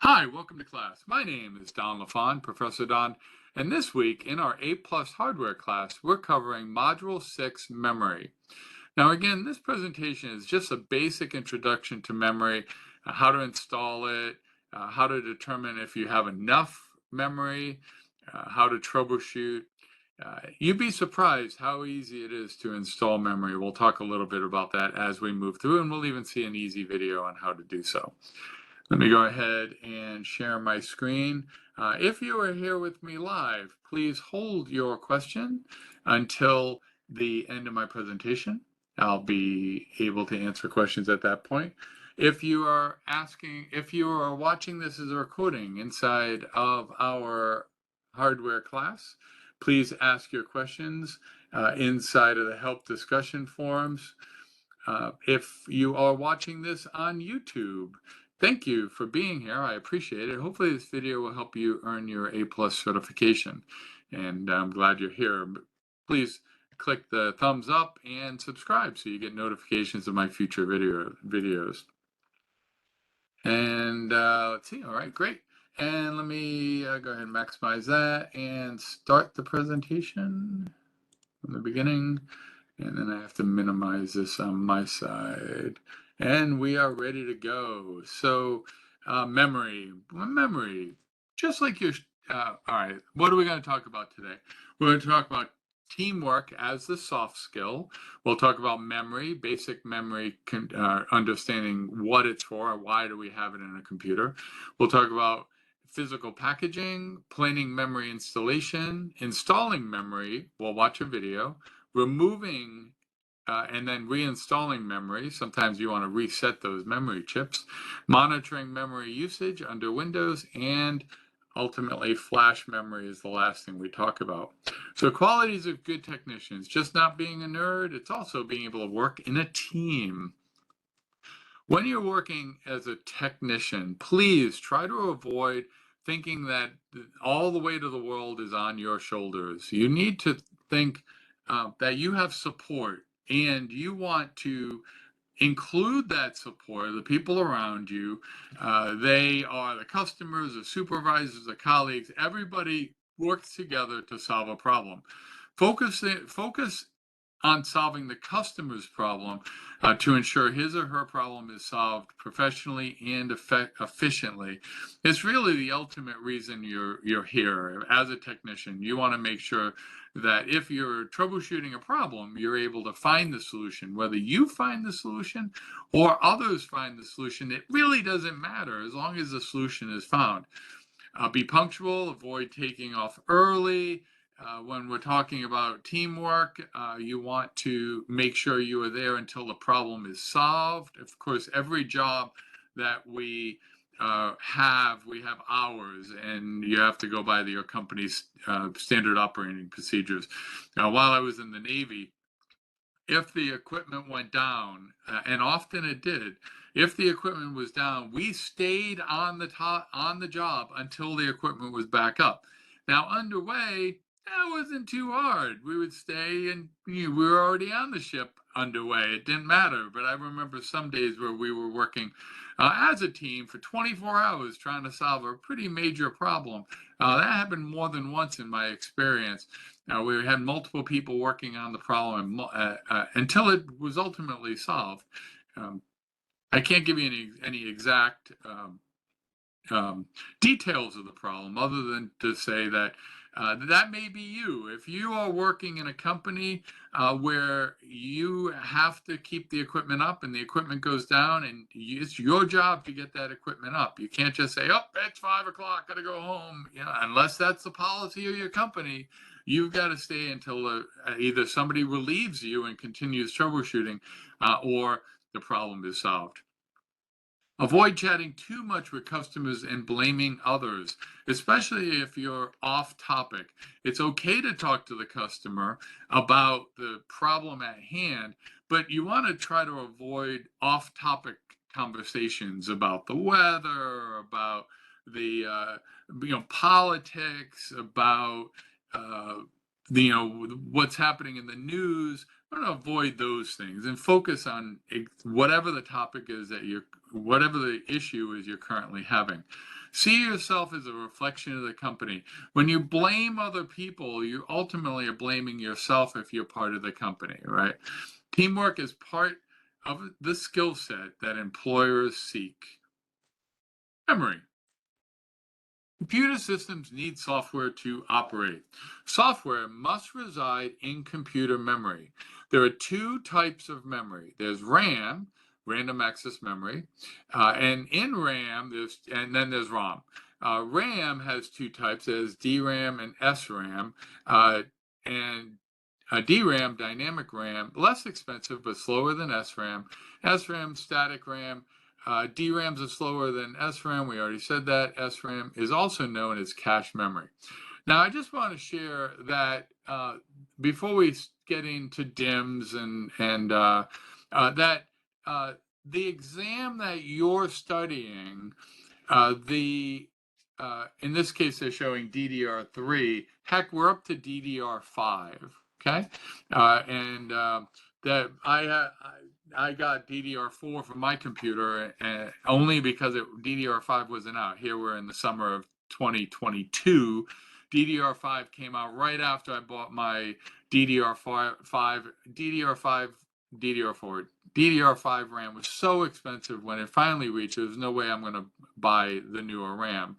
Hi, welcome to class. My name is Don LaFon, Professor Don, and this week in our A+ hardware class, we're covering Module 6 memory. Now again, this presentation is just a basic introduction to memory, how to install it, how to determine if you have enough memory, how to troubleshoot. You'd be surprised how easy it is to install memory. We'll talk a little bit about that as we move through, and we'll even see an easy video on how to do so. Let me go ahead and share my screen. If you are here with me live, please hold your question until the end of my presentation. I'll be able to answer questions at that point. If you are watching this as a recording inside of our hardware class, please ask your questions inside of the help discussion forums. If you are watching this on YouTube, thank you for being here. I appreciate it. Hopefully this video will help you earn your A+ certification. And I'm glad you're here. Please click the thumbs up and subscribe so you get notifications of my future videos. And let's see. All right, great. And let me go ahead and maximize that and start the presentation from the beginning. And then I have to minimize this on my side. And we are ready to go. So memory, just like your, all right, what are we going to talk about today? We're going to talk about teamwork as the soft skill. We'll talk about memory, basic memory, understanding what it's for, why do we have it in a computer. We'll talk about physical packaging, planning memory installation, installing memory. We'll watch a video, removing and then reinstalling memory. Sometimes you want to reset those memory chips, monitoring memory usage under Windows, and ultimately flash memory is the last thing we talk about. So qualities of good technicians, just not being a nerd, it's also being able to work in a team. When you're working as a technician, please try to avoid thinking that all the weight of the world is on your shoulders. You need to think that you have support, and you want to include that support, the people around you. They are the customers, the supervisors, the colleagues. Everybody works together to solve a problem. Focus on solving the customer's problem to ensure his or her problem is solved professionally and efficiently. It's really the ultimate reason you're here as a technician. You want to make sure that if you're troubleshooting a problem, you're able to find the solution. Whether you find the solution or others find the solution, it really doesn't matter as long as the solution is found. Be punctual, avoid taking off early. When we're talking about teamwork, you want to make sure you are there until the problem is solved. Of course, every job that we have hours, and you have to go by your company's standard operating procedures. Now, while I was in the Navy, if the equipment went down, and often it did, if the equipment was down, we stayed on the job until the equipment was back up. Now underway, that wasn't too hard. We would stay, and we were already on the ship underway. It didn't matter. But I remember some days where we were working as a team for 24 hours trying to solve a pretty major problem. That happened more than once in my experience. We had multiple people working on the problem until it was ultimately solved. I can't give you any exact details of the problem other than to say that that may be you. If you are working in a company where you have to keep the equipment up and the equipment goes down, and it's your job to get that equipment up. You can't just say, oh, it's 5 o'clock, gotta go home. Unless that's the policy of your company, you've got to stay until either somebody relieves you and continues troubleshooting or the problem is solved. Avoid chatting too much with customers and blaming others, especially if you're off topic. It's okay to talk to the customer about the problem at hand, but you want to try to avoid off topic conversations about the weather, about the politics, about what's happening in the news. want to avoid those things and focus on whatever the topic is whatever the issue is you're currently having. See yourself as a reflection of the company. When you blame other people, you ultimately are blaming yourself if you're part of the company, right? Teamwork is part of the skill set that employers seek. Memory. Computer systems need software to operate. Software must reside in computer memory. There are two types of memory. There's RAM, random access memory, and in RAM, and then there's ROM. RAM has two types. There's DRAM and SRAM, and DRAM, dynamic RAM, less expensive but slower than SRAM. SRAM, static RAM. DRAMs are slower than SRAM. We already said that. SRAM is also known as cache memory. Now, I just want to share that before we get into DIMMs that the exam that you're studying, in this case, they're showing DDR3. Heck, we're up to DDR5. Okay, that I got DDR4 from my computer only because DDR5 wasn't out. Here we're in the summer of 2022. DDR5 came out right after I bought my DDR5 RAM was so expensive when it finally reached, there's no way I'm going to buy the newer RAM.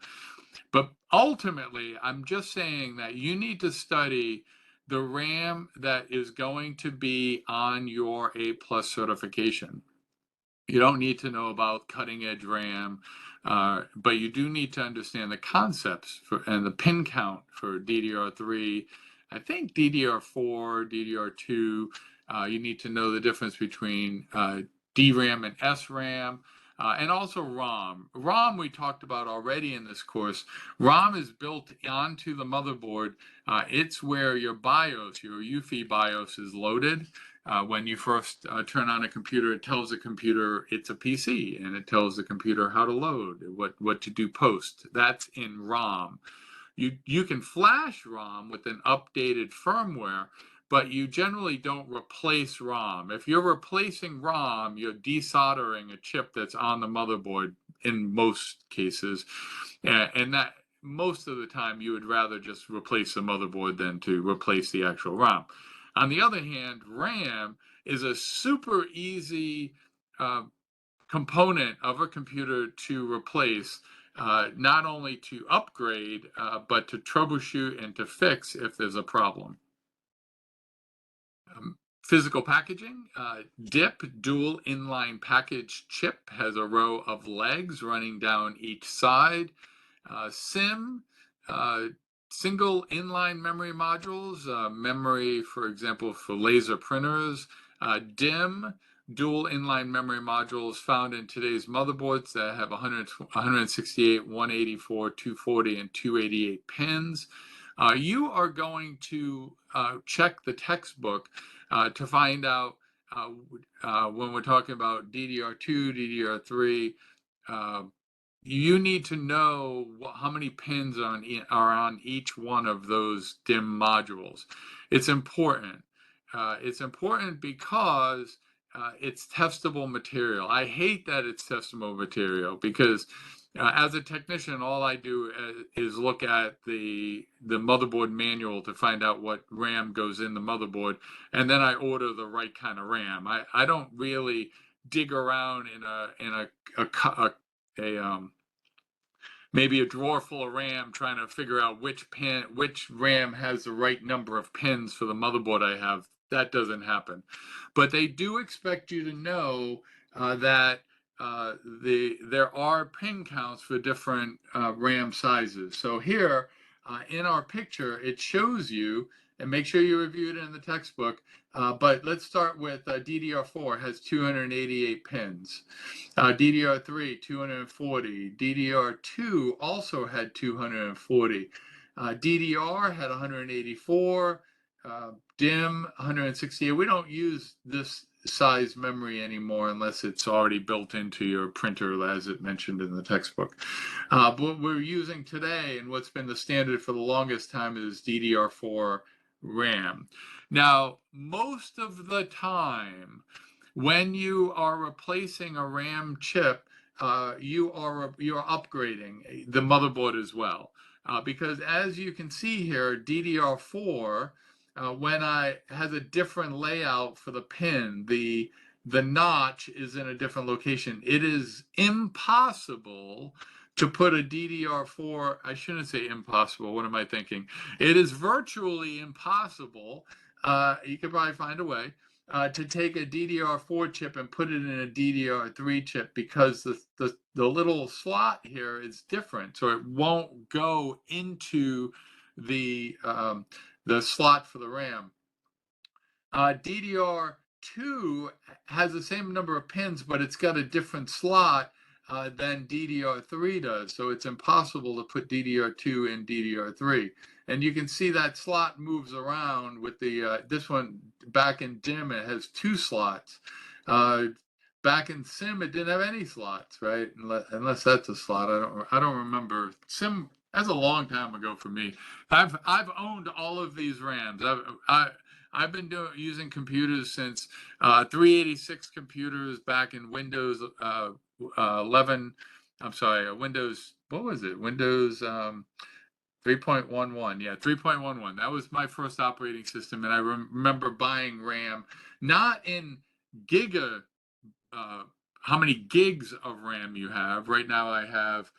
But ultimately, I'm just saying that you need to study the RAM that is going to be on your A+ certification. You don't need to know about cutting edge RAM, but you do need to understand the concepts and the pin count for DDR3. I think DDR4, DDR2, you need to know the difference between DRAM and SRAM. And also ROM. ROM we talked about already in this course. ROM is built onto the motherboard. It's where your BIOS, your UEFI BIOS is loaded. When you first turn on a computer, it tells the computer it's a PC, and it tells the computer how to load, what to do post. That's in ROM. You can flash ROM with an updated firmware, but you generally don't replace ROM. If you're replacing ROM, you're desoldering a chip that's on the motherboard in most cases, and that most of the time you would rather just replace the motherboard than to replace the actual ROM. On the other hand, RAM is a super easy component of a computer to replace, not only to upgrade, but to troubleshoot and to fix if there's a problem. Physical packaging, DIP, dual inline package chip, has a row of legs running down each side. SIM, single inline memory modules, memory, for example, for laser printers. DIMM, dual inline memory modules found in today's motherboards that have 168, 184, 240, and 288 pins. You are going to check the textbook to find out when we're talking about DDR2, DDR3, you need to know how many pins are on each one of those DIMM modules. It's important. It's important because it's testable material. I hate that it's testable material because as a technician, all I do is look at the motherboard manual to find out what RAM goes in the motherboard, and then I order the right kind of RAM. I don't really dig around in maybe a drawer full of RAM trying to figure out which RAM has the right number of pins for the motherboard I have. That doesn't happen. But they do expect you to know that there are pin counts for different RAM sizes. So here in our picture, it shows you, and make sure you review it in the textbook, but let's start with DDR4 has 288 pins. DDR3, 240. DDR2 also had 240. DDR had 184. DIMM, 168. We don't use this size memory anymore unless it's already built into your printer, as it mentioned in the textbook. But what we're using today, and what's been the standard for the longest time, is DDR4 RAM. Now, most of the time, when you are replacing a RAM chip, you're upgrading the motherboard as well. Because as you can see here, DDR4, when I has a different layout for the pin, the notch is in a different location. It is impossible to put a DDR4, I shouldn't say impossible, what am I thinking? It is virtually impossible, you could probably find a way, to take a DDR4 chip and put it in a DDR3 chip, because the little slot here is different, so it won't go into the slot for the RAM. DDR2 has the same number of pins, but it's got a different slot than DDR3 does. So it's impossible to put DDR2 in DDR3. And you can see that slot moves around with the, this one back in DIMM, it has 2 slots. Back in SIM, it didn't have any slots, right? Unless that's a slot. I don't remember. SIM, that's a long time ago for me. I've owned all of these RAMs. I've been using computers since 386 computers back in Windows 11. I'm sorry, Windows. What was it? Windows 3.11. Yeah, 3.11. That was my first operating system, and I remember buying RAM, not in giga. How many gigs of RAM you have? Right now, I have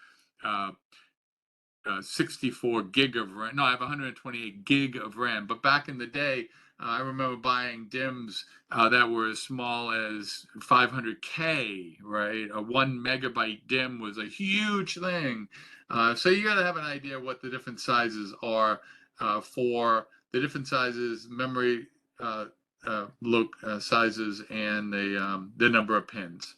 64 gig of RAM. No, I have 128 gig of RAM. But back in the day, I remember buying DIMMs that were as small as 500K, right? A 1 megabyte DIMM was a huge thing. So you got to have an idea what the different sizes are for the different sizes, memory sizes, and the number of pins.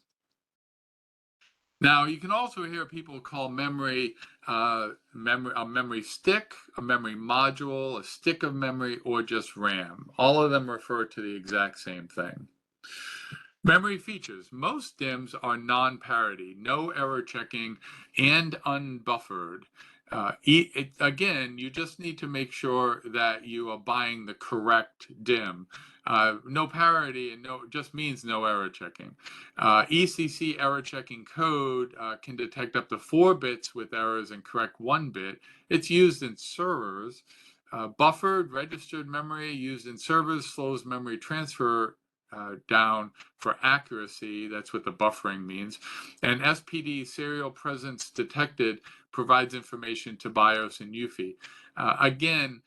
Now, you can also hear people call memory a memory stick, a memory module, a stick of memory, or just RAM. All of them refer to the exact same thing. Memory features. Most DIMMs are non-parity, no error checking, and unbuffered. Again, you just need to make sure that you are buying the correct DIMM. No parity and just means no error checking. ECC error checking code can detect up to 4 bits with errors and correct 1 bit. It's used in servers. Buffered registered memory used in servers slows memory transfer down for accuracy. That's what the buffering means. And SPD, serial presence detected, provides information to BIOS and UEFI. Again,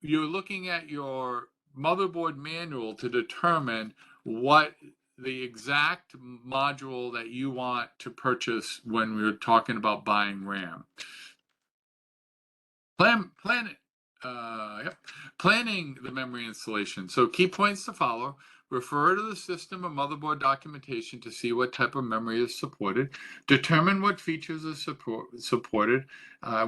you're looking at your motherboard manual to determine what the exact module that you want to purchase when we're talking about buying RAM. Planning the memory installation. So key points to follow. Refer to the system or motherboard documentation to see what type of memory is supported. Determine what features are supported,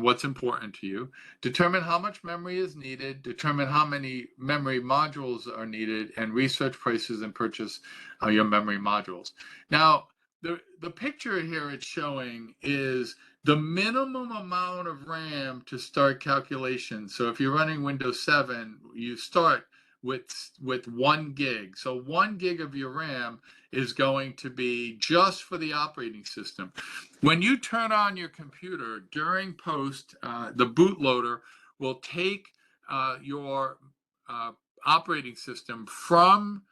what's important to you. Determine how much memory is needed. Determine how many memory modules are needed, and research prices and purchase your memory modules. Now, the picture here it's showing is the minimum amount of RAM to start calculations. So if you're running Windows 7, you start with 1 gig. So 1 gig of your RAM is going to be just for the operating system. When you turn on your computer during post, the bootloader will take your operating system from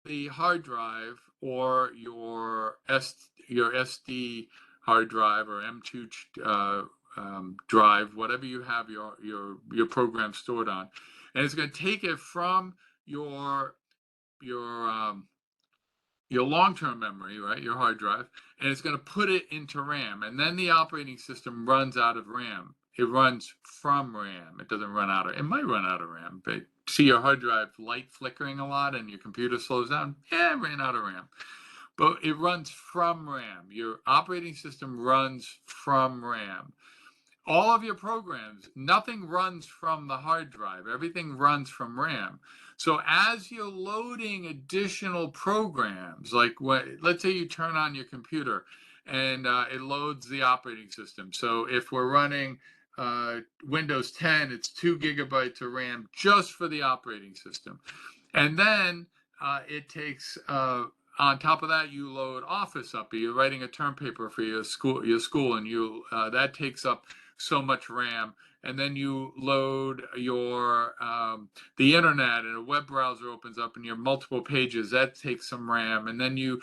the hard drive or your SD hard drive or M2 drive, whatever you have your program stored on, and it's going to take it from your long-term memory, right, your hard drive, and it's going to put it into RAM, and then the operating system runs out of RAM. It runs from RAM. It doesn't run out of. It might run out of RAM, but see your hard drive light flickering a lot, and your computer slows down. Yeah, it ran out of RAM. But it runs from RAM. Your operating system runs from RAM. All of your programs, nothing runs from the hard drive. Everything runs from RAM. So as you're loading additional programs, like let's say you turn on your computer and it loads the operating system. So if we're running Windows 10, it's 2 gigabytes of RAM just for the operating system. And then it takes, on top of that, you load Office up. You're writing a term paper for your school, and that takes up so much RAM. And then you load your the internet, and a web browser opens up, and your multiple pages. That takes some RAM. And then you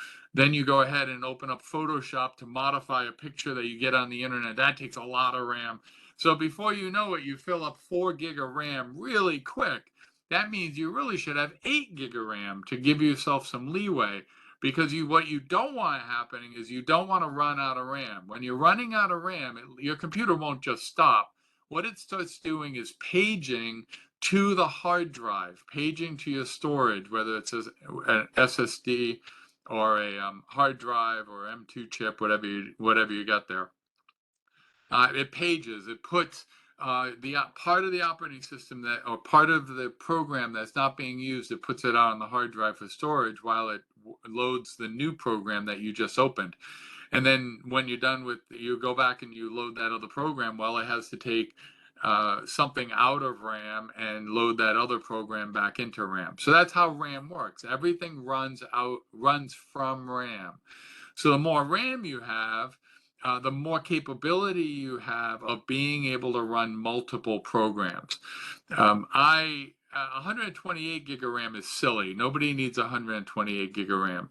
go ahead and open up Photoshop to modify a picture that you get on the internet. That takes a lot of RAM. So before you know it, you fill up 4 gig of RAM really quick. That means you really should have 8 gig of RAM to give yourself some leeway, because what you don't want happening is you don't want to run out of RAM. When you're running out of RAM, your computer won't just stop. What it starts doing is paging to the hard drive, paging to your storage, whether it's an SSD or a hard drive or M2 chip, whatever you got there. It pages. It puts the part of the operating system or part of the program that's not being used. It puts it out on the hard drive for storage while it loads the new program that you just opened. And then when you're done with, you go back and you load that other program. Well, it has to take something out of RAM and load that other program back into RAM. So that's how RAM works. Everything runs from RAM. So the more RAM you have, the more capability you have of being able to run multiple programs. 128 gig of RAM is silly. Nobody needs 128 gig of RAM.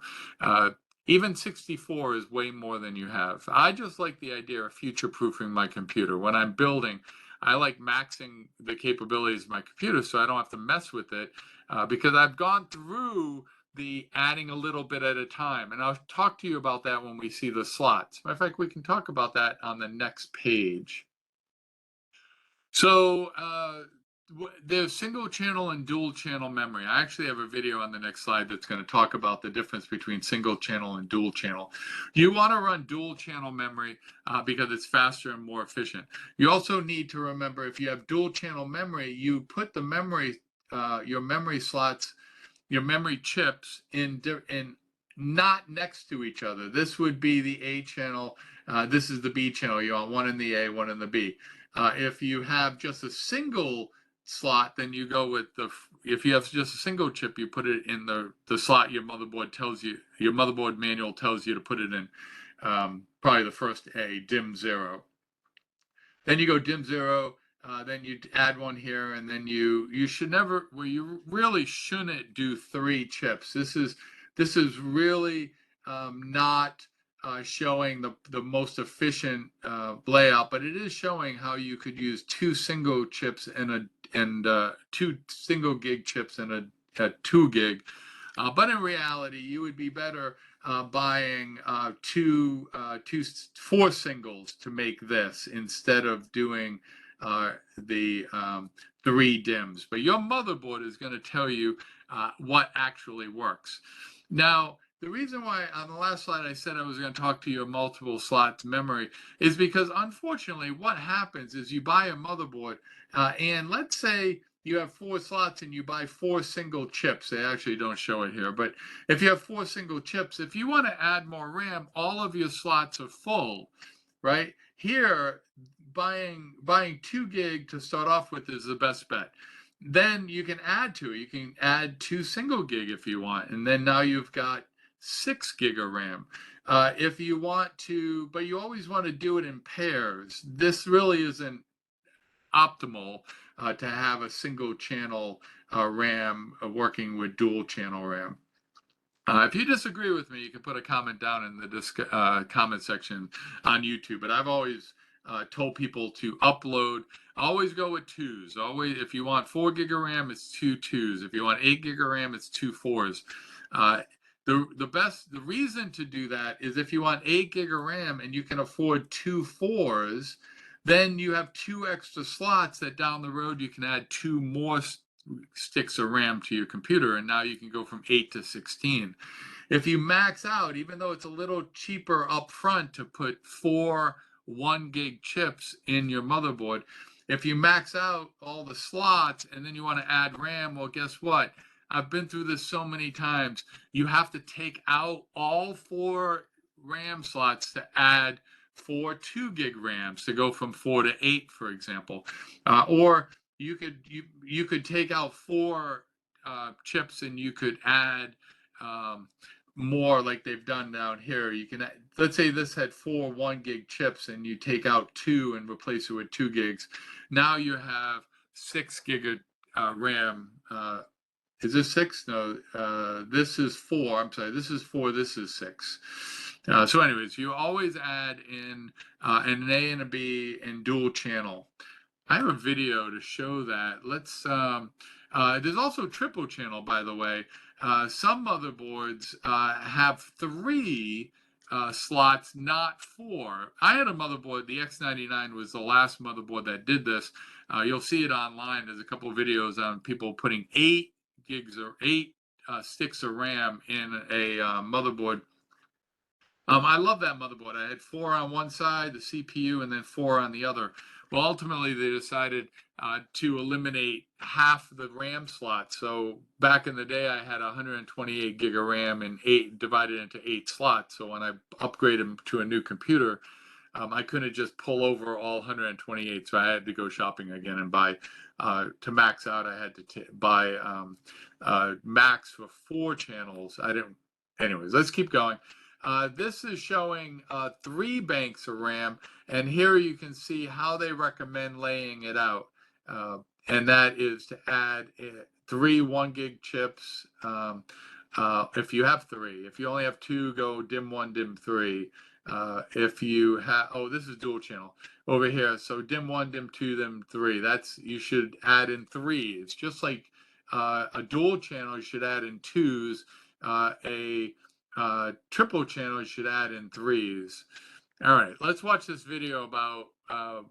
Even 64 is way more than you have. I just like the idea of future-proofing my computer. When I'm building, I like maxing the capabilities of my computer so I don't have to mess with it, because I've gone through the adding a little bit at a time. And I'll talk to you about that when we see the slots. Matter of fact, we can talk about that on the next page. So there's single channel and dual channel memory. I actually have a video on the next slide that's going to talk about the difference between single channel and dual channel. You want to run dual channel memory because it's faster and more efficient. You also need to remember, if you have dual channel memory, you put the memory, your memory slots, your memory chips in not next to each other. This would be the A channel. This is the B channel. You want one in the A, one in the B. If you have just a single slot, then you go with if you have just a single chip, you put it in the slot your motherboard manual tells you to put it in. Probably the first A, DIMM 0. Then you go DIMM 0. Then you add one here, and then you should never, well, you really shouldn't do 3 chips. This is really not showing the most efficient layout, but it is showing how you could use 2 single chips and 2 single gig chips and a 2 gig. But in reality, you would be better buying 4 singles to make this instead of doing the 3 DIMMs. But your motherboard is going to tell you what actually works. Now, the reason why on the last slide I said I was going to talk to you about multiple slots memory is because, unfortunately, what happens is you buy a motherboard and let's say you have 4 slots and you buy 4 single chips. They actually don't show it here, but if you have 4 single chips, if you want to add more RAM, all of your slots are full, right? Here, buying 2 gig to start off with is the best bet. Then you can add to it. You can add 2 single gig if you want, and then now you've got 6 gig of RAM. If you want to, but you always want to do it in pairs. This really isn't optimal to have a single channel RAM working with dual channel RAM. If you disagree with me, you can put a comment down in the comment section on YouTube. But I've always told people to upload. Always go with 2s. Always, if you want 4 gig of RAM, it's 2 2s. If you want 8 gig of RAM, it's 2 4s. The reason to do that is if you want 8 gig of RAM and you can afford 2 4s, then you have 2 extra slots that down the road you can add 2 more sticks of RAM to your computer, and now you can go from 8 to 16. If you max out, even though it's a little cheaper up front to put 4 1 gig chips in your motherboard, if you max out all the slots and then you want to add RAM, well, guess what? I've been through this so many times. You have to take out all 4 RAM slots to add 4 2 gig RAMs to go from 4 to 8, for example. Or you could take out 4 chips and you could add more, like they've done down here. You can, let's say this had 4 1 gig chips and you take out 2 and replace it with 2 gigs. Now you have 6 gig of RAM. Is this 6? No, this is 4. I'm sorry, this is 4, this is 6. So anyways, you always add in an A and a B in dual channel. I have a video to show that. There's also triple channel, by the way. Some motherboards have 3 slots, not 4. I had a motherboard, the X99 was the last motherboard that did this. You'll see it online. There's a couple of videos on people putting 8 gigs or 8 sticks of RAM in a motherboard. I love that motherboard. I had 4 on one side, the CPU, and then 4 on the other. Well, ultimately, they decided to eliminate half the RAM slot. So back in the day, I had 128 gig of RAM and 8 divided into 8 slots. So when I upgraded to a new computer, I couldn't just pull over all 128. So I had to go shopping again and buy. To max out, I had to buy max for 4 channels. I didn't. Anyways, let's keep going. This is showing 3 banks of RAM, and here you can see how they recommend laying it out. And that is to add 3 1 gig chips. If you have 3, if you only have 2, go DIMM 1, DIMM 3. If you have, oh, this is dual channel over here. So DIMM 1, DIMM 2, DIMM 3. You should add in 3. It's just like a dual channel. You should add in 2s. Triple channel, you should add in 3s. All right, let's watch this video about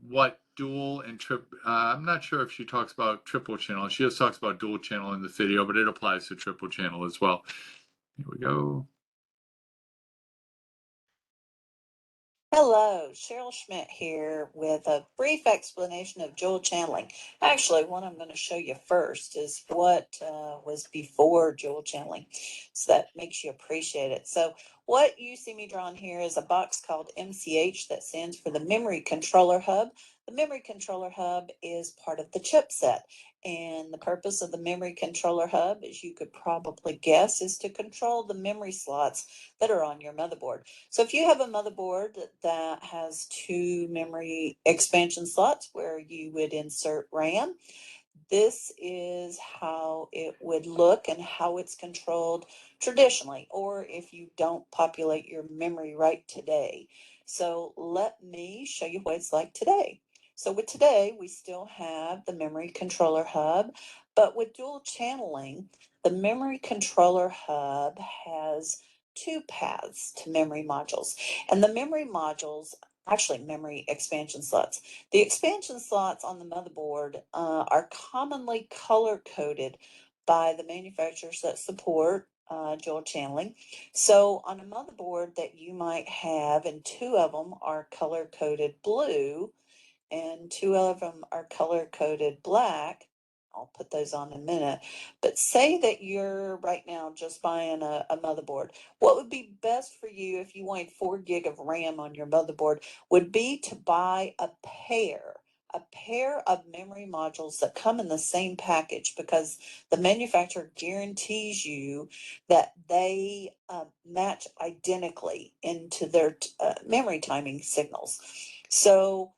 what dual and I'm not sure if she talks about triple channel. She just talks about dual channel in the video, but it applies to triple channel as well. Here we go. Hello, Cheryl Schmidt here with a brief explanation of dual channeling. Actually, what I'm going to show you first is what was before dual channeling, so that makes you appreciate it. So what you see me drawn here is a box called MCH that stands for the Memory Controller Hub. The Memory Controller Hub is part of the chipset. And the purpose of the Memory Controller Hub, as you could probably guess, is to control the memory slots that are on your motherboard. So if you have a motherboard that has 2 memory expansion slots where you would insert RAM, this is how it would look and how it's controlled traditionally, or if you don't populate your memory right today. So let me show you what it's like today. So with today, we still have the memory controller hub, but with dual channeling, the memory controller hub has 2 paths to memory modules. And the memory modules, actually memory expansion slots, the expansion slots on the motherboard are commonly color-coded by the manufacturers that support dual channeling. So on a motherboard that you might have, and 2 of them are color-coded blue, and 2 of them are color-coded black. I'll put those on in a minute. But say that you're right now just buying a motherboard. What would be best for you if you wanted 4 gig of RAM on your motherboard would be to buy a pair of memory modules that come in the same package, because the manufacturer guarantees you that they match identically into their memory timing signals. So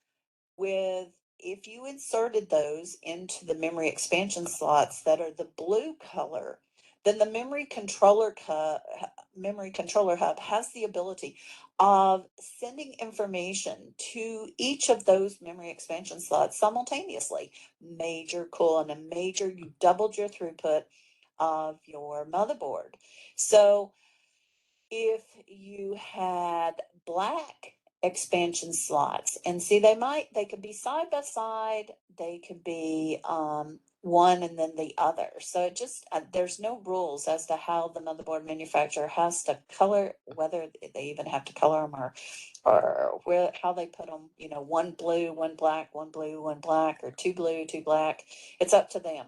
if you inserted those into the memory expansion slots that are the blue color, then the memory controller hub has the ability of sending information to each of those memory expansion slots simultaneously. Major cool, and a major, you doubled your throughput of your motherboard. So if you had black expansion slots, and see, they could be side by side, they could be one and then the other. So it just there's no rules as to how the motherboard manufacturer has to color, whether they even have to color them, or where, how they put them, one blue, one black, one blue, one black, or 2 blue, 2 black. It's up to them.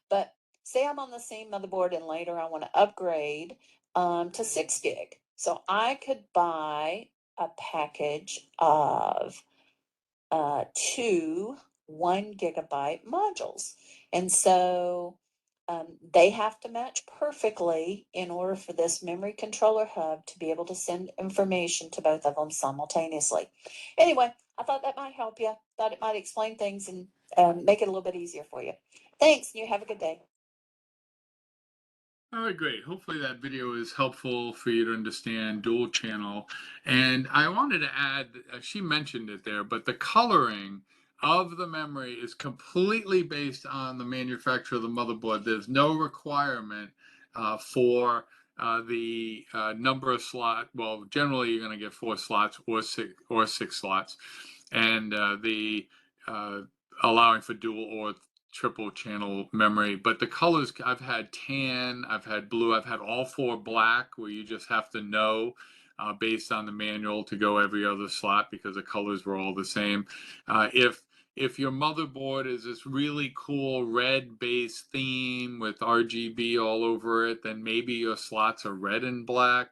But say I'm on the same motherboard and later I want to upgrade to 6 gig. So I could buy a package of two 1 GB modules. And so they have to match perfectly in order for this memory controller hub to be able to send information to both of them simultaneously. Anyway, I thought that might help you. Thought it might explain things and make it a little bit easier for you. Thanks, and you have a good day. All right, great. Hopefully that video is helpful for you to understand dual channel. And I wanted to add, she mentioned it there, but the coloring of the memory is completely based on the manufacturer of the motherboard. There's no requirement for the number of slots. Well, generally you're going to get 4 slots or six slots, and the allowing for dual or triple channel memory. But the colors, I've had tan, I've had blue, I've had all 4 black, where you just have to know based on the manual to go every other slot because the colors were all the same. If your motherboard is this really cool red base theme with RGB all over it, then maybe your slots are red and black.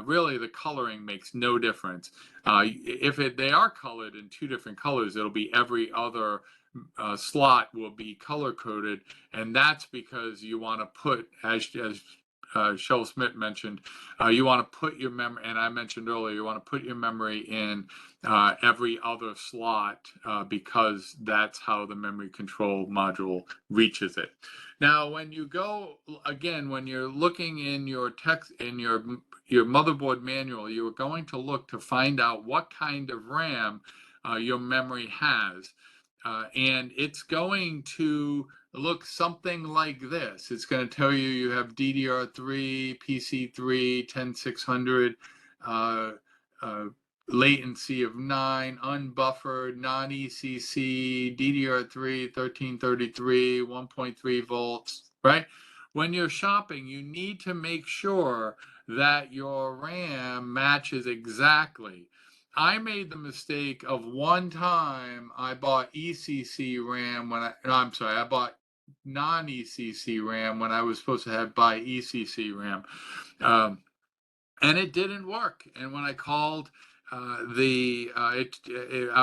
Really, the coloring makes no difference. If they are colored in 2 different colors, it'll be every other slot will be color coded, and that's because you want to put, as Shel Smith mentioned, you want to put your memory, and I mentioned earlier, you want to put your memory in every other slot because that's how the memory control module reaches it. Now, when you go, again, when you're looking in your text, in your motherboard manual, you are going to look to find out what kind of RAM your memory has. And it's going to look something like this. It's going to tell you you have DDR3, PC3, 10600, latency of 9, unbuffered, non-ECC, DDR3, 1333, 1.3 volts, right? When you're shopping, you need to make sure that your RAM matches exactly. I made the mistake of one time I bought ECC RAM when I bought non-ECC RAM when I was supposed to buy ECC RAM. And it didn't work. And when I called I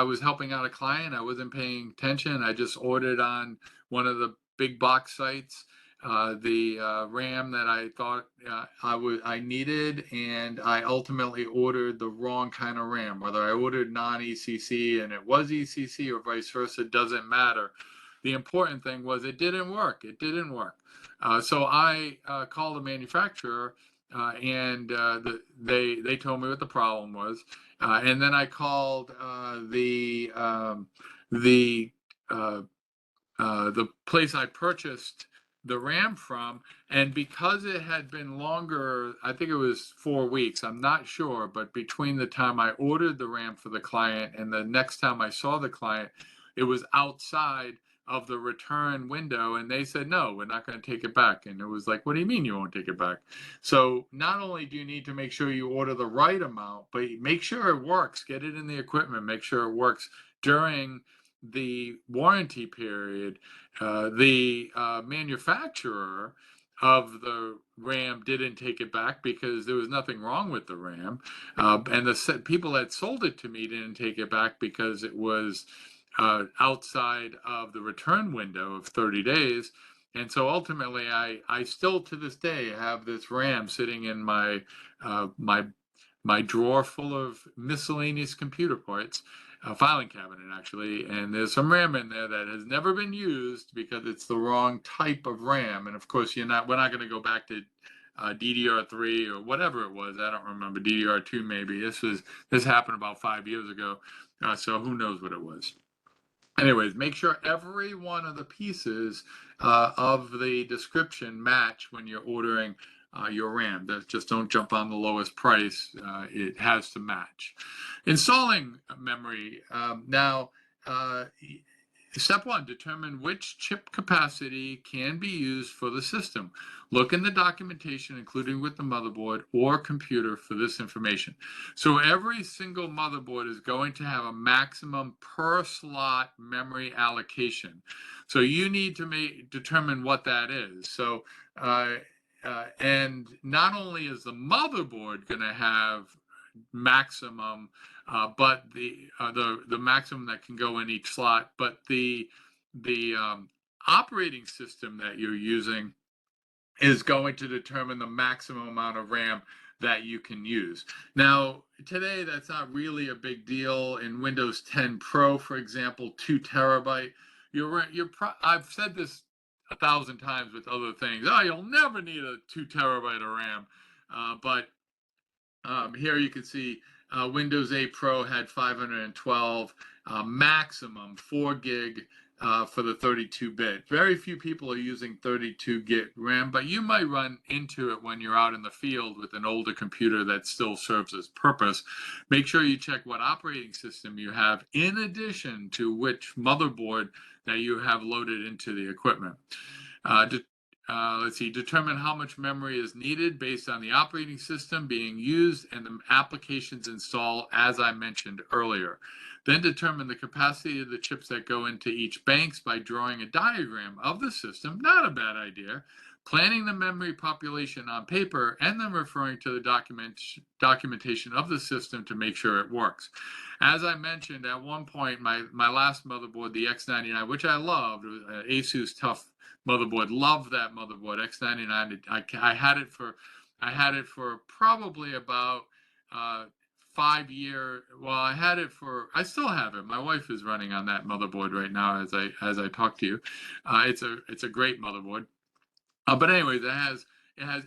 was helping out a client. I wasn't paying attention. I just ordered on one of the big box sites the RAM that I thought I needed, and I ultimately ordered the wrong kind of RAM. Whether I ordered non-ECC and it was ECC or vice versa, doesn't matter. The important thing was it didn't work. It didn't work. So I called the manufacturer, and they told me what the problem was, and then I called the place I purchased the RAM from, and because it had been longer, I think it was 4 weeks, I'm not sure, but between the time I ordered the RAM for the client and the next time I saw the client, it was outside of the return window, and they said, no, we're not going to take it back. And it was like, what do you mean you won't take it back? So not only do you need to make sure you order the right amount, but make sure it works, get it in the equipment, make sure it works during the warranty period. The manufacturer of the RAM didn't take it back because there was nothing wrong with the RAM. And the people that sold it to me didn't take it back because it was outside of the return window of 30 days. And so ultimately, I still to this day have this RAM sitting in my drawer full of miscellaneous computer parts, a filing cabinet actually, and there's some RAM in there that has never been used because it's the wrong type of RAM. And of course, we're not going to go back to DDR3 or whatever it was. I don't remember, DDR2 maybe. This happened about 5 years ago, so who knows what it was. Anyways, make sure every one of the pieces of the description match when you're ordering your RAM. Just don't jump on the lowest price. It has to match. Installing memory. Now, step 1, determine which chip capacity can be used for the system. Look in the documentation, including with the motherboard or computer, for this information. So every single motherboard is going to have a maximum per slot memory allocation. So you need to determine what that is. So, and not only is the motherboard going to have maximum, but the maximum that can go in each slot. But the operating system that you're using is going to determine the maximum amount of RAM that you can use. Now, today, that's not really a big deal. In Windows 10 Pro, for example, 2 terabyte. I've said this 1,000 times with other things. Oh, you'll never need a 2 terabyte of RAM. But here you can see Windows 8 Pro had 512, maximum 4 gig for the 32-bit. Very few people are using 32 gig RAM, but you might run into it when you're out in the field with an older computer that still serves its purpose. Make sure you check what operating system you have, in addition to which motherboard that you have loaded into the equipment. Let's see, determine how much memory is needed based on the operating system being used and the applications installed, as I mentioned earlier. Then determine the capacity of the chips that go into each banks by drawing a diagram of the system. Not a bad idea. Planning the memory population on paper, and then referring to the documentation of the system to make sure it works. As I mentioned, at one point, my last motherboard, the X99, which I loved, Asus Tough motherboard, loved that motherboard, X99. I had it for probably about 5 years. Well, I still have it. My wife is running on that motherboard right now as I talk to you. It's a great motherboard. But anyways, it has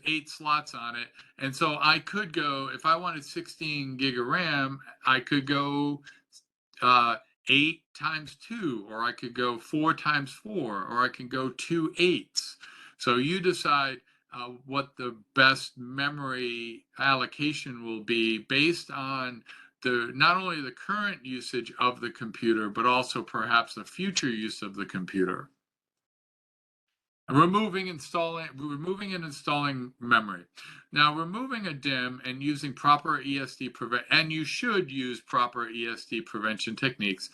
8 slots on it, and so I could go, if I wanted 16 gig of RAM, I could go 8 times 2, or I could go 4 times 4, or I can go 2 8s. So you decide what the best memory allocation will be based on not only the current usage of the computer, but also perhaps the future use of the computer. Removing and installing memory. Now, removing a DIMM and using proper ESD and you should use proper ESD prevention techniques.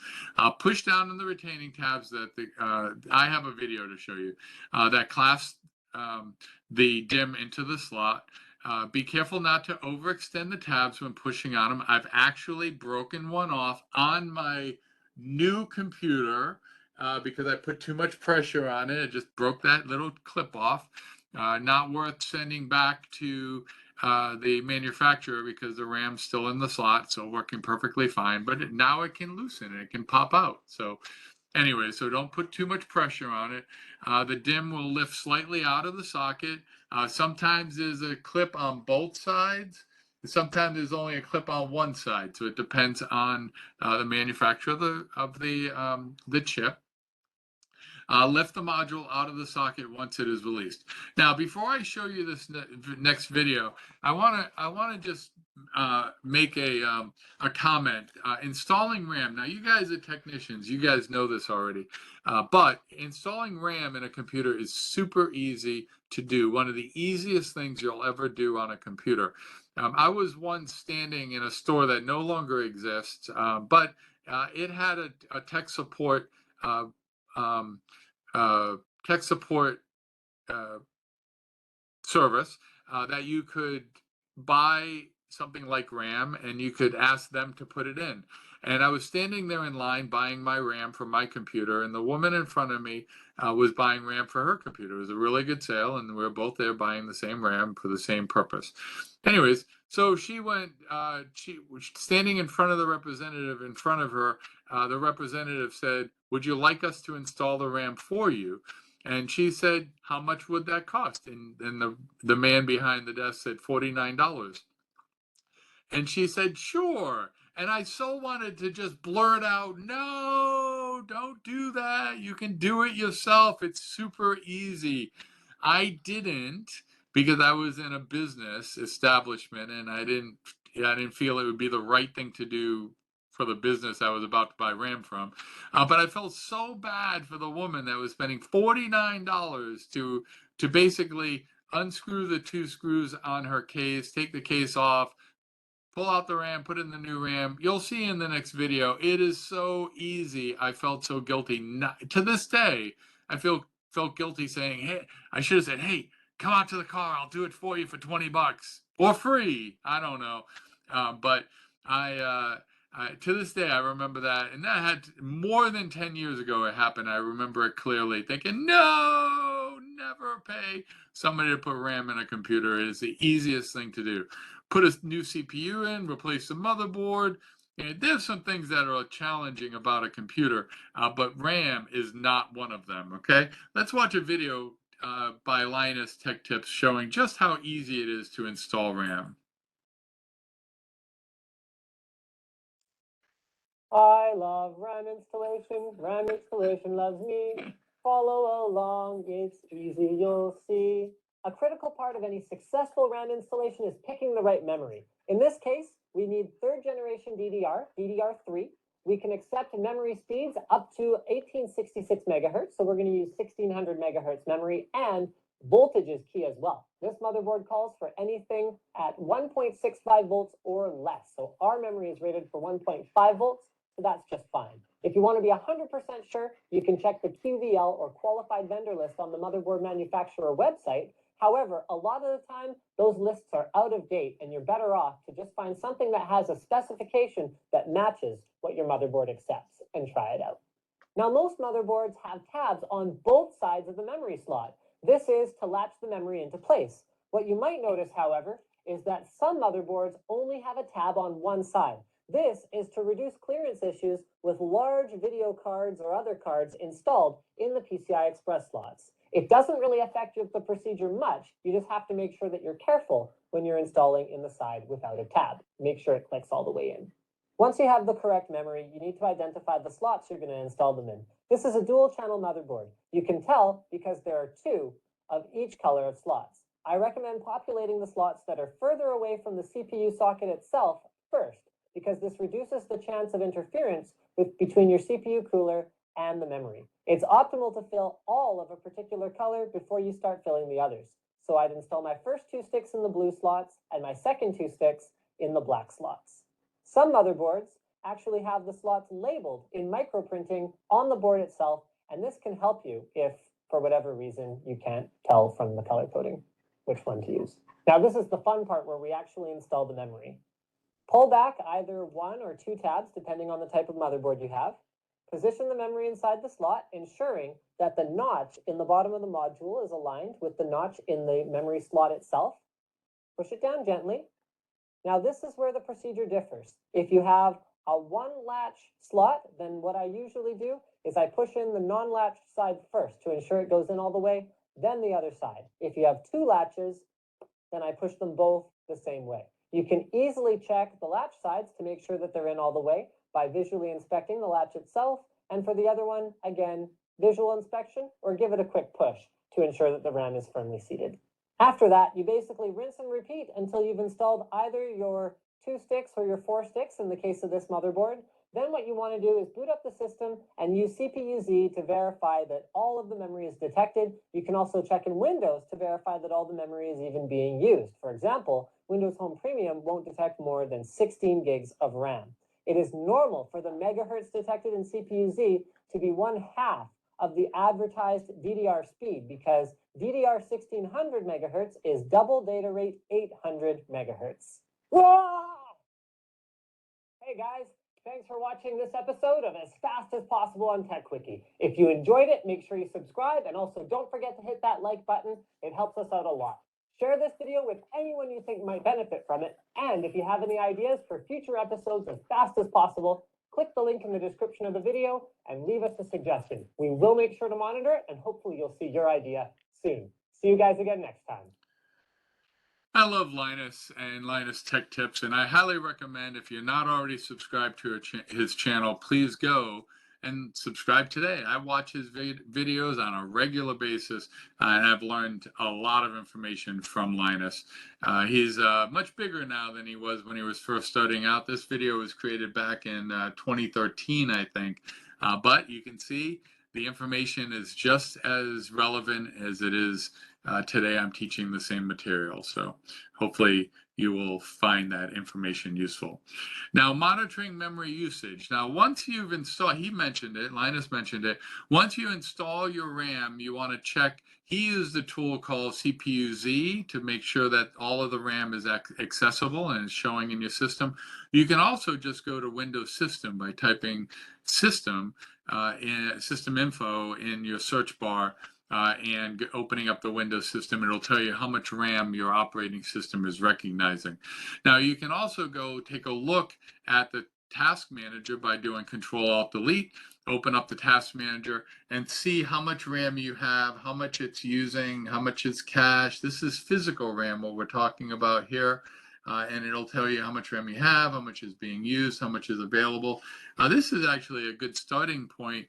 Push down on the retaining tabs that I have a video to show you that clasp the DIMM into the slot. Be careful not to overextend the tabs when pushing on them. I've actually broken one off on my new computer. Because I put too much pressure on it. It just broke that little clip off. Not worth sending back to the manufacturer because the RAM's still in the slot, so working perfectly fine. But now it can loosen, it can pop out. So anyway, so don't put too much pressure on it. The DIMM will lift slightly out of the socket. Sometimes there's a clip on both sides. Sometimes there's only a clip on one side, so it depends on the manufacturer of the chip. Lift the module out of the socket once it is released. Now, before I show you this next video, I want to just make a comment. Installing RAM. Now, you guys are technicians. You guys know this already. But installing RAM in a computer is super easy to do. One of the easiest things you'll ever do on a computer. I was once standing in a store that no longer exists, but it had a tech support service that you could buy something like RAM and you could ask them to put it in. And I was standing there in line buying my RAM for my computer, and the woman in front of me was buying RAM for her computer. It was a really good sale, and we were both there buying the same RAM for the same purpose. Anyways, so she was standing in front of the representative in front of her. The representative said, "Would you like us to install the RAM for you?" And she said, "How much would that cost?" And the man behind the desk said $49. And she said, "Sure." And I so wanted to just blurt out, "No, don't do that. You can do it yourself. It's super easy." I didn't, because I was in a business establishment and I didn't feel it would be the right thing to do for the business I was about to buy RAM from. But I felt so bad for the woman that was spending $49 to basically unscrew the 2 screws on her case, take the case off, pull out the RAM, put in the new RAM. You'll see in the next video. It is so easy. I felt so guilty. To this day, I felt guilty saying, "Hey," I should have said, "Hey, come out to the car. I'll do it for you for $20 or free." I don't know. But to this day, I remember that, and that had more than 10 years ago it happened. I remember it clearly, thinking, no, never pay somebody to put RAM in a computer. It is the easiest thing to do. Put a new CPU in, replace the motherboard. And there's some things that are challenging about a computer, but RAM is not one of them. Okay, let's watch a video by Linus Tech Tips showing just how easy it is to install RAM. I love RAM installation. RAM installation loves me. Follow along, it's easy, you'll see. A critical part of any successful RAM installation is picking the right memory. In this case, we need third generation DDR, DDR3. We can accept memory speeds up to 1866 megahertz, so we're going to use 1600 megahertz memory, and voltage is key as well. This motherboard calls for anything at 1.65 volts or less. So our memory is rated for 1.5 volts. So that's just fine. If you want to be 100% sure, you can check the QVL or qualified vendor list on the motherboard manufacturer website. However, a lot of the time, those lists are out of date, and you're better off to just find something that has a specification that matches what your motherboard accepts and try it out. Now, most motherboards have tabs on both sides of the memory slot. This is to latch the memory into place. What you might notice, however, is that some motherboards only have a tab on one side. This is to reduce clearance issues with large video cards or other cards installed in the PCI Express slots. It doesn't really affect the procedure much. You just have to make sure that you're careful when you're installing in the side without a tab. Make sure it clicks all the way in. Once you have the correct memory, you need to identify the slots you're going to install them in. This is a dual channel motherboard. You can tell because there are two of each color of slots. I recommend populating the slots that are further away from the CPU socket itself first, because this reduces the chance of interference between your CPU cooler and the memory. It's optimal to fill all of a particular color before you start filling the others. So I'd install my first two sticks in the blue slots and my second two sticks in the black slots. Some motherboards actually have the slots labeled in microprinting on the board itself, and this can help you if, for whatever reason, you can't tell from the color coding which one to use. Now, this is the fun part where we actually install the memory. Pull back either one or two tabs, depending on the type of motherboard you have. Position the memory inside the slot, ensuring that the notch in the bottom of the module is aligned with the notch in the memory slot itself. Push it down gently. Now, this is where the procedure differs. If you have a one latch slot, then what I usually do is I push in the non-latched side first to ensure it goes in all the way, then the other side. If you have two latches, then I push them both the same way. You can easily check the latch sides to make sure that they're in all the way by visually inspecting the latch itself. And for the other one, again, visual inspection, or give it a quick push to ensure that the RAM is firmly seated. After that, you basically rinse and repeat until you've installed either your 2 sticks or your 4 sticks in the case of this motherboard. Then what you want to do is boot up the system and use CPU-Z to verify that all of the memory is detected. You can also check in Windows to verify that all the memory is even being used. For example, Windows Home Premium won't detect more than 16 gigs of RAM. It is normal for the megahertz detected in CPU-Z to be 1/2 of the advertised DDR speed, because DDR 1600 megahertz is double data rate 800 megahertz. Whoa! Hey guys, thanks for watching this episode of As Fast as Possible on Tech Quickie. If you enjoyed it, make sure you subscribe, and also don't forget to hit that like button. It helps us out a lot. Share this video with anyone you think might benefit from it, and if you have any ideas for future episodes as fast as possible, click the link in the description of the video and leave us a suggestion. We will make sure to monitor it, and hopefully you'll see your idea soon. See you guys again next time. I love Linus and Linus Tech Tips, and I highly recommend, if you're not already subscribed to his channel, please go and subscribe today. I watch his videos on a regular basis, and I've learned a lot of information from Linus. He's much bigger now than he was when he was first starting out. This video was created back in 2013, I think, but you can see the information is just as relevant as it is today. I'm teaching the same material, so hopefully you will find that information useful. Now, monitoring memory usage. Now, once you've installed, he mentioned it, Linus mentioned it, once you install your RAM, you want to check, he used a tool called CPU-Z to make sure that all of the RAM is accessible and is showing in your system. You can also just go to Windows System by typing system, system info in your search bar, and opening up the Windows system. It'll tell you how much RAM your operating system is recognizing. Now, you can also go take a look at the task manager by doing Control-Alt-Delete, open up the task manager and see how much RAM you have, how much it's using, how much is cached. This is physical RAM, what we're talking about here. And it'll tell you how much RAM you have, how much is being used, how much is available. This is actually a good starting point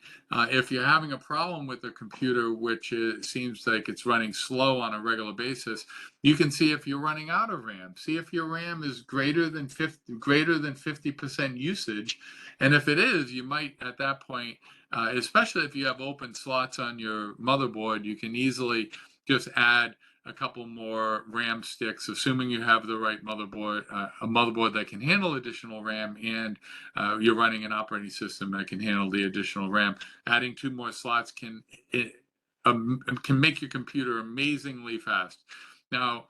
if you're having a problem with the computer, which seems like it's running slow on a regular basis. You can see if you're running out of RAM. See if your RAM is greater than 50% usage, and if it is, you might at that point, especially if you have open slots on your motherboard, you can easily just add a couple more RAM sticks, assuming you have the right motherboard, a motherboard that can handle additional RAM, and you're running an operating system that can handle the additional RAM. Adding 2 more slots can make your computer amazingly fast. Now,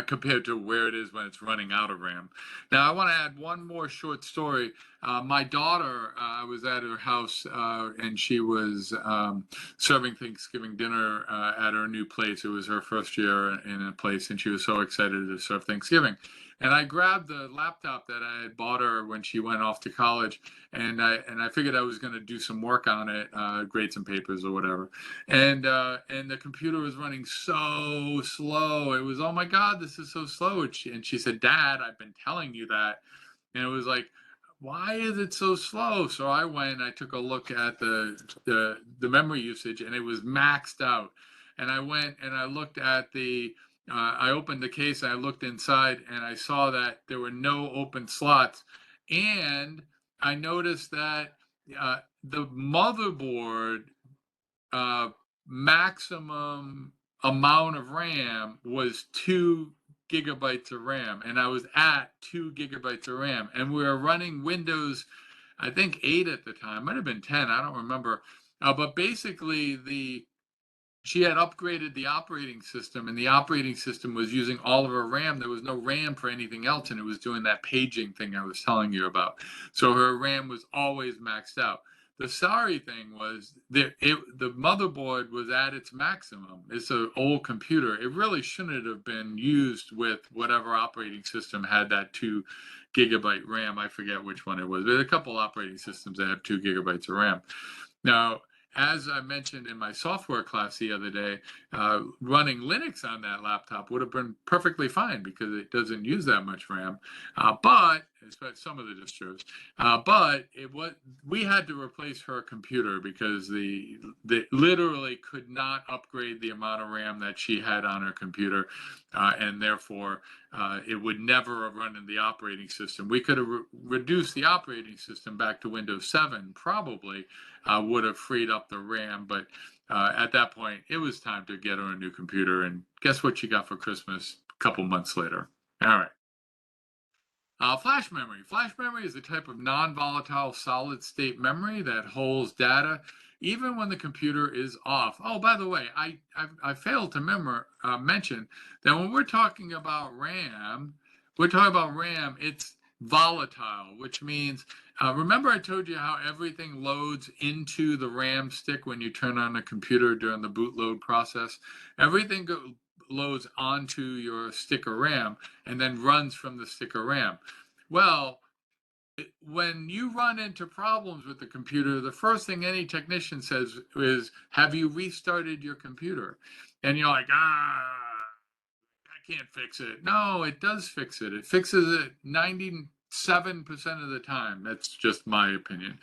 compared to where it is when it's running out of RAM. Now, I want to add one more short story. My daughter, I was at her house and she was serving Thanksgiving dinner at her new place. It was her first year in a place, and she was so excited to serve Thanksgiving. And I grabbed the laptop that I had bought her when she went off to college, and I figured I was going to do some work on it, grade some papers or whatever. And the computer was running so slow. It was, oh my God, this is so slow. And she said, Dad, I've been telling you that. And it was like, why is it so slow? So I went and I took a look at the memory usage, and it was maxed out. And I went and I looked at I opened the case and I looked inside, and I saw that there were no open slots. And I noticed that the motherboard maximum amount of RAM was 2 gigabytes of RAM, and I was at 2 gigabytes of RAM, and we were running Windows, I think 8 at the time, might have been 10, I don't remember. But basically, she had upgraded the operating system, and the operating system was using all of her RAM. There was no RAM for anything else, and it was doing that paging thing I was telling you about. So her RAM was always maxed out. The sorry thing was the motherboard was at its maximum. It's an old computer. It really shouldn't have been used with whatever operating system had that 2 gigabyte RAM. I forget which one it was. There are a couple operating systems that have 2 gigabytes of RAM. Now, as I mentioned in my software class the other day, running Linux on that laptop would have been perfectly fine because it doesn't use that much RAM. But some of the distros, but we had to replace her computer because they literally could not upgrade the amount of RAM that she had on her computer, and therefore it would never have run in the operating system. We could have reduced the operating system back to Windows 7, probably would have freed up the RAM, but at that point, it was time to get her a new computer. And guess what she got for Christmas a couple months later? All right. Flash memory. Flash memory is a type of non-volatile solid-state memory that holds data even when the computer is off. Oh, by the way, I failed to mention that when we're talking about RAM, it's volatile, which means, remember I told you how everything loads into the RAM stick when you turn on the computer during the boot load process? Everything loads onto your stick of RAM and then runs from the stick of RAM. Well, when you run into problems with the computer, the first thing any technician says is, have you restarted your computer? And you're like, I can't fix it. No, it does fix it. It fixes it 97% of the time. That's just my opinion.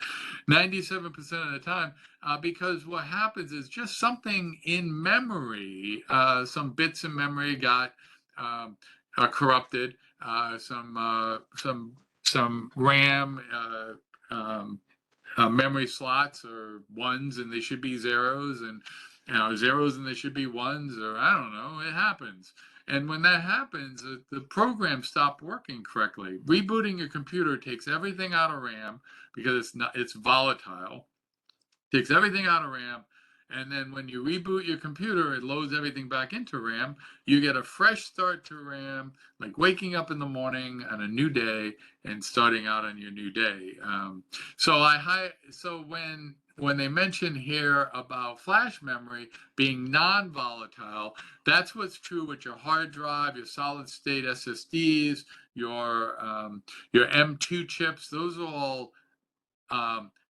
97% of the time, because what happens is just something in memory, some bits in memory got corrupted, some RAM memory slots are ones and they should be zeros, and zeros and they should be ones, or I don't know, it happens. And when that happens, the program stopped working correctly. Rebooting your computer takes everything out of RAM because it's volatile. Takes everything out of RAM, and then when you reboot your computer, it loads everything back into RAM. You get a fresh start to RAM, like waking up in the morning on a new day and starting out on your new day. So when they mention here about flash memory being non-volatile, that's what's true with your hard drive, your solid state SSDs, your M2 chips. Those are all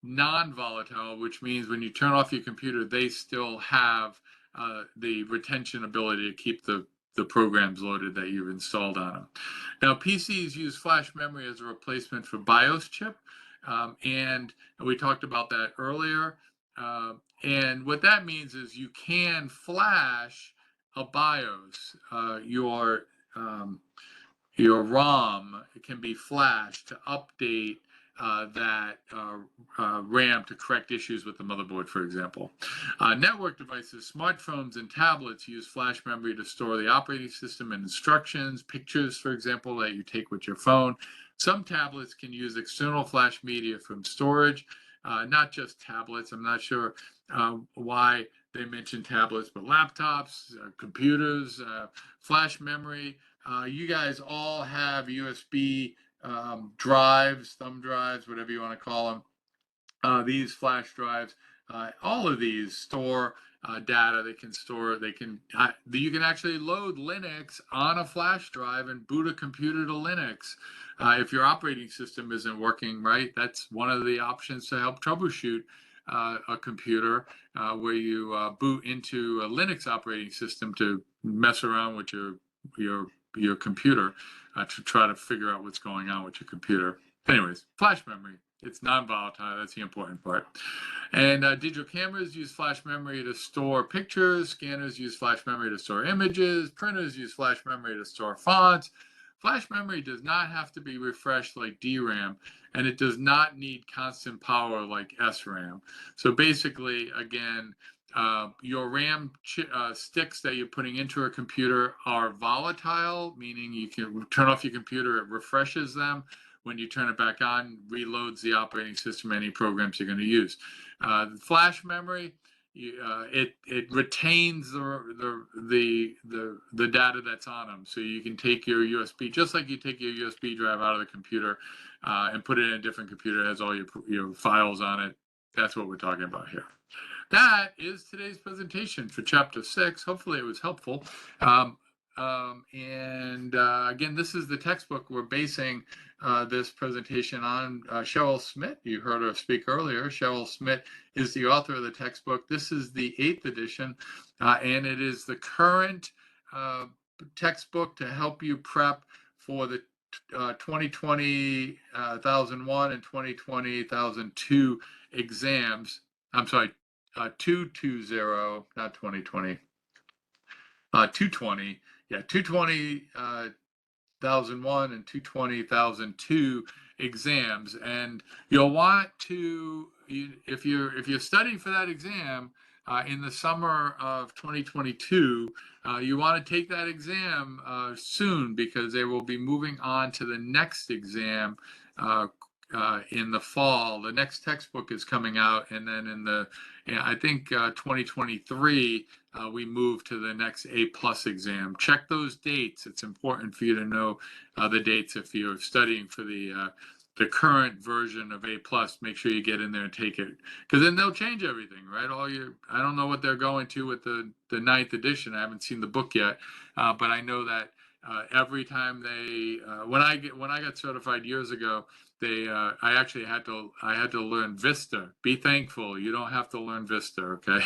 non-volatile, which means when you turn off your computer, they still have the retention ability to keep the programs loaded that you've installed on them. Now, PCs use flash memory as a replacement for BIOS chip, and we talked about that earlier. And what that means is you can flash a BIOS. Your ROM can be flashed to update that RAM to correct issues with the motherboard, for example. Network devices, smartphones, and tablets use flash memory to store the operating system and instructions, pictures, for example, that you take with your phone. Some tablets can use external flash media from storage, not just tablets. I'm not sure why they mention tablets, but laptops, computers, flash memory. You guys all have USB drives, thumb drives, whatever you want to call them. These flash drives, all of these store data. You can actually load Linux on a flash drive and boot a computer to Linux. If your operating system isn't working right, that's one of the options to help troubleshoot a computer, where you boot into a Linux operating system to mess around with your computer to try to figure out what's going on with your computer. Anyways, flash memory, it's non-volatile. That's the important part. And digital cameras use flash memory to store pictures. Scanners use flash memory to store images. Printers use flash memory to store fonts. Flash memory does not have to be refreshed like DRAM, and it does not need constant power like SRAM. So basically, again, your RAM sticks that you're putting into a computer are volatile, meaning you can turn off your computer, it refreshes them. When you turn it back on, reloads the operating system, any programs you're going to use. Flash memory, it retains the data that's on them, so you can take your USB, just like you take your USB drive out of the computer and put it in a different computer that has all your files on it. That's what we're talking about here. That is today's presentation for Chapter 6. Hopefully it was helpful. Again, this is the textbook we're basing this presentation on. Cheryl Smith, you heard her speak earlier. Cheryl Smith is the author of the textbook. This is the 8th edition, and it is the current textbook to help you prep for the 2020,001 and 2020,002 exams. I'm sorry, 220, not 2020. 220, yeah, 220,001 and 220,002 exams, and you'll want to, if you're studying for that exam in the summer of 2022, you want to take that exam soon, because they will be moving on to the next exam in the fall. The next textbook is coming out, and then I think 2023 we move to the next A+ exam. Check those dates. It's important for you to know the dates if you're studying for the current version of A+. Make sure you get in there and take it, because then they'll change everything, right? I don't know what they're going to with the 9th edition. I haven't seen the book yet, but I know that every time when I got certified years ago, I actually had to learn Vista. Be thankful you don't have to learn Vista, okay?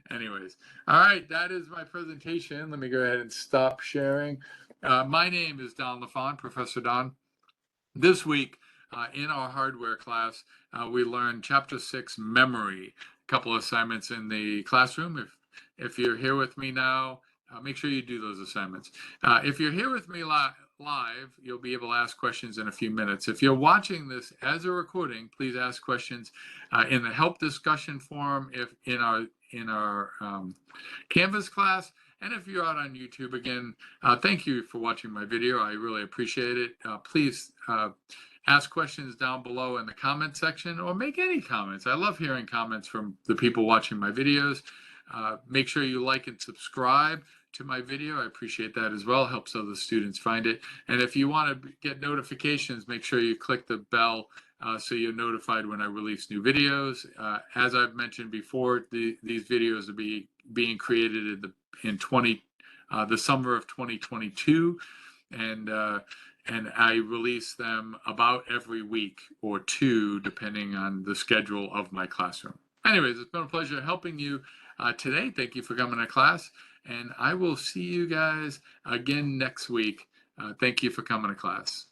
Anyways, all right, that is my presentation. Let me go ahead and stop sharing. My name is Don LaFont, Professor Don. This week in our hardware class, we learned Chapter 6, Memory. A couple of assignments in the classroom. If you're here with me now, make sure you do those assignments. If you're here with me live, you'll be able to ask questions in a few minutes. If you're watching this as a recording, please ask questions in the help discussion forum in our Canvas class, And if you're out on YouTube, again, thank you for watching my video. I really appreciate it. Please ask questions down below in the comment section, or make any comments. I love hearing comments from the people watching my videos. Make sure you like and subscribe to my video. I appreciate that as well. Helps other students find it. And if you want to get notifications, make sure you click the bell so you're notified when I release new videos. As I've mentioned before, these videos are being created in the summer of 2022, and I release them about every week or two, depending on the schedule of my classroom. Anyways, it's been a pleasure helping you today. Thank you for coming to class, and I will see you guys again next week. Thank you for coming to class.